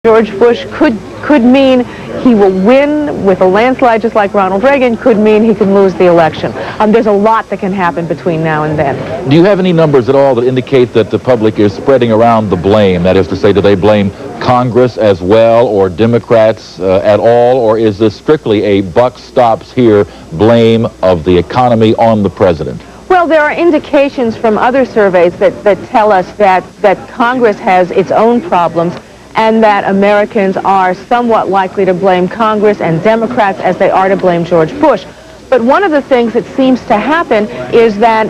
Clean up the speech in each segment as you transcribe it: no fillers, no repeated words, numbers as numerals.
George Bush could mean he will win with a landslide just like Ronald Reagan, could mean he can lose the election. There's a lot that can happen between now and then. Do you have any numbers at all that indicate that the public is spreading around the blame? That is to say, do they blame Congress as well, or Democrats at all, or is this strictly a buck stops here blame of the economy on the president? Well, there are indications from other surveys that tell us that Congress has its own problems, and that Americans are somewhat likely to blame Congress and Democrats as they are to blame George Bush. But one of the things that seems to happen is that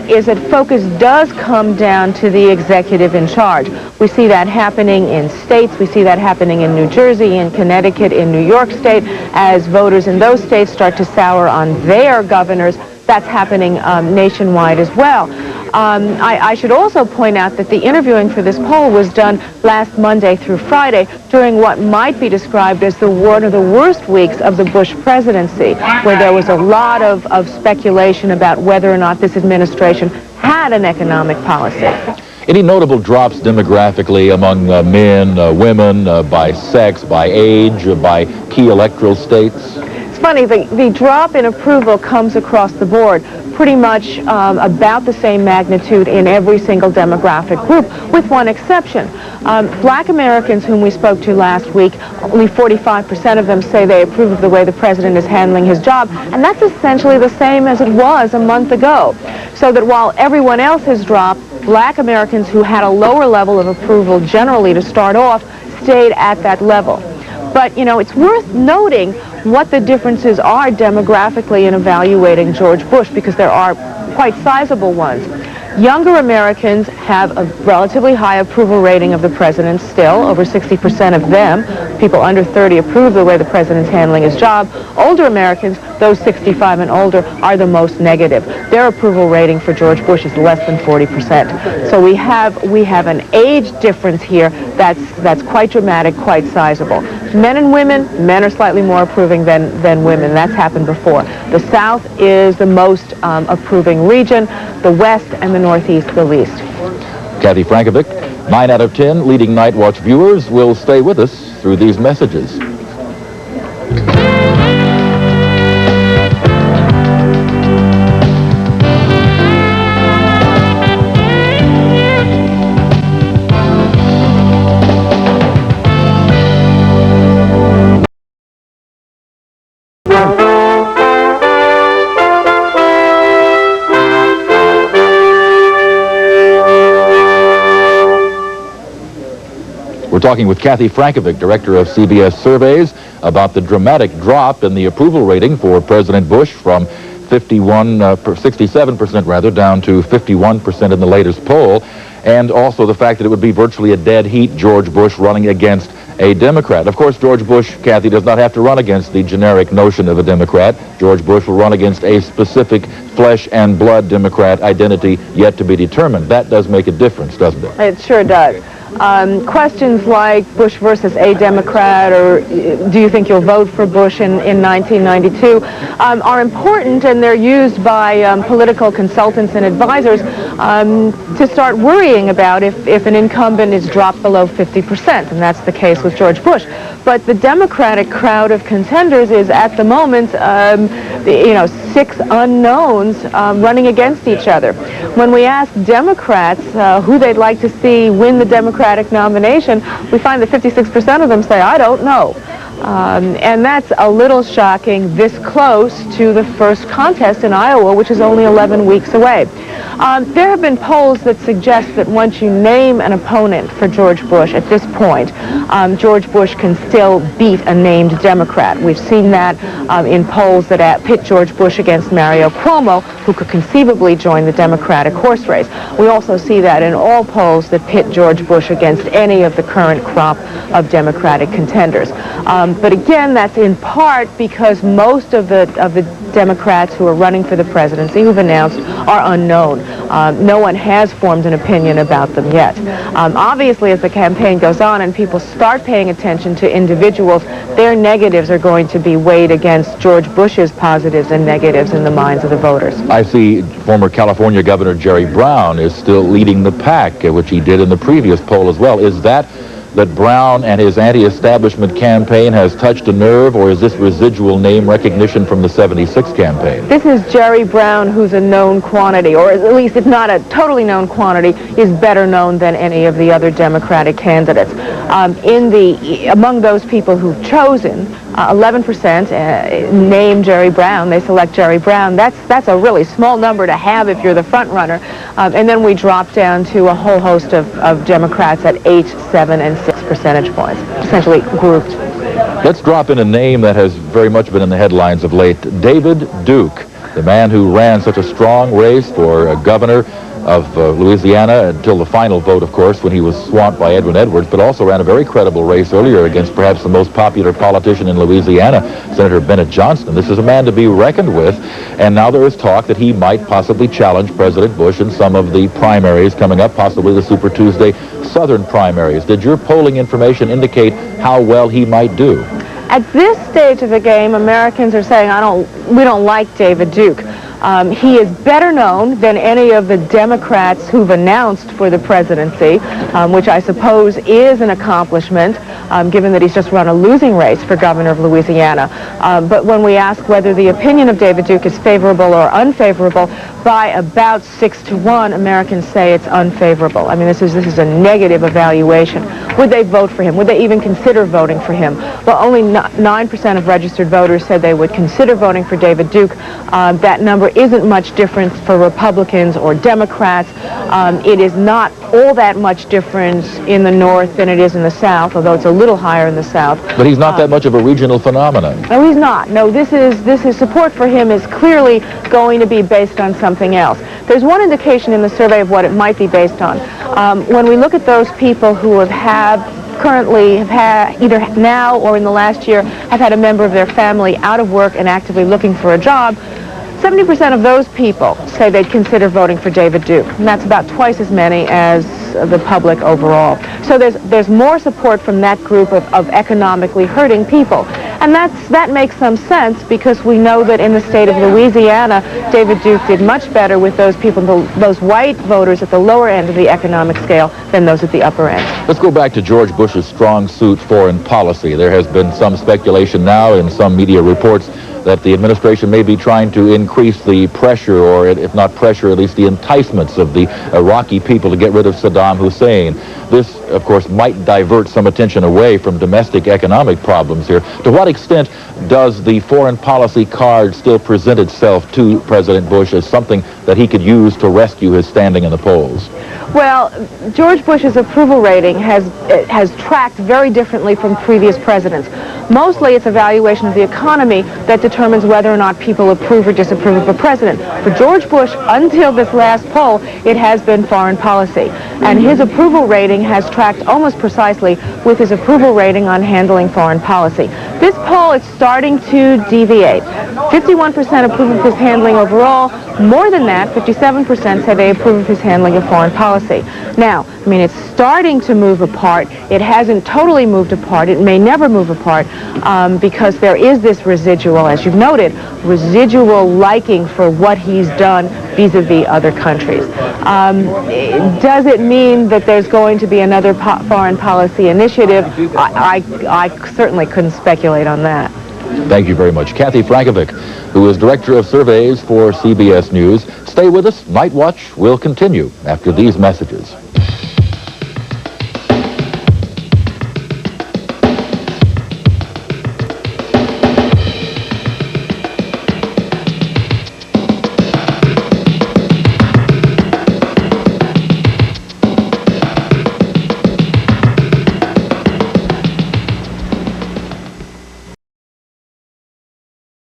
focus does come down to the executive in charge. We see that happening in states. We see that happening in New Jersey, in Connecticut, in New York State, as voters in those states start to sour on their governors. That's happening nationwide as well. I should also point out that the interviewing for this poll was done last Monday through Friday during what might be described as one of the worst weeks of the Bush presidency, where there was a lot of speculation about whether or not this administration had an economic policy. Any notable drops demographically among men, women, by sex, by age, by key electoral states? It's funny, the drop in approval comes across the board, pretty much about the same magnitude in every single demographic group, with one exception. Black Americans whom we spoke to last week, only 45% of them say they approve of the way the president is handling his job, and that's essentially the same as it was a month ago. So that while everyone else has dropped, Black Americans who had a lower level of approval generally to start off stayed at that level. But, you know, it's worth noting what the differences are demographically in evaluating George Bush, because there are quite sizable ones. Younger Americans have a relatively high approval rating of the president still. Over 60% of them, people under 30, approve the way the president's handling his job. Older Americans, those 65 and older, are the most negative. Their approval rating for George Bush is less than 40%. So we have an age difference here that's quite dramatic, quite sizable. Men and women, men are slightly more approving than women. That's happened before. The South is the most approving region. The West and the Northeast the least. Kathy Frankovic, 9 out of 10 leading Nightwatch viewers will stay with us through these messages. We're talking with Kathy Frankovic, director of CBS Surveys, about the dramatic drop in the approval rating for President Bush from 67% rather, down to 51% in the latest poll, and also the fact that it would be virtually a dead heat, George Bush running against a Democrat. Of course, George Bush, Kathy, does not have to run against the generic notion of a Democrat. George Bush will run against a specific flesh and blood Democrat identity yet to be determined. That does make a difference, doesn't it? It sure does. Questions like Bush versus a Democrat, or do you think you'll vote for Bush in 1992, are important, and they're used by political consultants and advisors to start worrying about if an incumbent is dropped below 50%, and that's the case with George Bush. But the Democratic crowd of contenders is at the moment, 6 unknowns running against each other. When we ask Democrats who they'd like to see win the Democratic nomination, we find that 56% of them say, I don't know. And that's a little shocking this close to the first contest in Iowa, which is only 11 weeks away. There have been polls that suggest that once you name an opponent for George Bush at this point, George Bush can still beat a named Democrat. We've seen that in polls that pit George Bush against Mario Cuomo, who could conceivably join the Democratic horse race. We also see that in all polls that pit George Bush against any of the current crop of Democratic contenders. But again, that's in part because most of the Democrats who are running for the presidency, who've announced, are unknown. No one has formed an opinion about them yet. Obviously, as the campaign goes on and people start paying attention to individuals, their negatives are going to be weighed against George Bush's positives and negatives in the minds of the voters. I see former California Governor Jerry Brown is still leading the pack, which he did in the previous poll as well. Is that that Brown and his anti-establishment campaign has touched a nerve, or is this residual name recognition from the 76 campaign? This is Jerry Brown, who's a known quantity, or at least if not a totally known quantity, is better known than any of the other Democratic candidates. Among those people who've chosen, 11% name Jerry Brown. They select Jerry Brown. That's a really small number to have if you're the front runner. And then we drop down to a whole host of Democrats at 8, 7, and 6 percentage points, essentially grouped. Let's drop in a name that has very much been in the headlines of late, David Duke, the man who ran such a strong race for governor of Louisiana until the final vote, of course, when he was swamped by Edwin Edwards, but also ran a very credible race earlier against perhaps the most popular politician in Louisiana, Senator Bennett Johnston. This is a man to be reckoned with, and now there is talk that he might possibly challenge President Bush in some of the primaries coming up, possibly the Super Tuesday Southern primaries. Did your polling information indicate how well he might do? At this stage of the game, Americans are saying, we don't like David Duke. He is better known than any of the Democrats who've announced for the presidency, which I suppose is an accomplishment, given that he's just run a losing race for governor of Louisiana. But when we ask whether the opinion of David Duke is favorable or unfavorable, by about 6-1, Americans say it's unfavorable. I mean, this is a negative evaluation. Would they vote for him? Would they even consider voting for him? Well, only 9% of registered voters said they would consider voting for David Duke. That number isn't much different for Republicans or Democrats. It is not all that much difference in the North than it is in the South, although it's a little higher in the South. But he's not that much of a regional phenomenon. No, he's not. No, this is support for him is clearly going to be based on something else. There's one indication in the survey of what it might be based on. When we look at those people who currently have had, either now or in the last year, have had a member of their family out of work and actively looking for a job, 70% of those people say they'd consider voting for David Duke, and that's about twice as many as the public overall. So there's more support from that group of economically hurting people, and that makes some sense because we know that in the state of Louisiana, David Duke did much better with those people, those white voters at the lower end of the economic scale than those at the upper end. Let's go back to George Bush's strong suit foreign policy. There has been some speculation now in some media reports that the administration may be trying to increase the pressure, or if not pressure, at least the enticements of the Iraqi people to get rid of Saddam Hussein. This, of course, might divert some attention away from domestic economic problems here. To what extent does the foreign policy card still present itself to President Bush as something that he could use to rescue his standing in the polls? Well, George Bush's approval rating has tracked very differently from previous presidents. Mostly it's a valuation of the economy that determines whether or not people approve or disapprove of a president. For George Bush, until this last poll, it has been foreign policy. And his approval rating has tracked almost precisely with his approval rating on handling foreign policy. This poll is starting to deviate. 51% approve of his handling overall. More than that, 57% say they approve of his handling of foreign policy. Now, I mean, it's starting to move apart. It hasn't totally moved apart. It may never move apart because there is this residual, as you've noted, residual liking for what he's done vis-a-vis other countries. Does it mean that there's going to be another foreign policy initiative? I certainly couldn't speculate on that. Thank you very much. Kathleen Frankovic, who is Director of Surveys for CBS News. Stay with us. Night Watch will continue after these messages.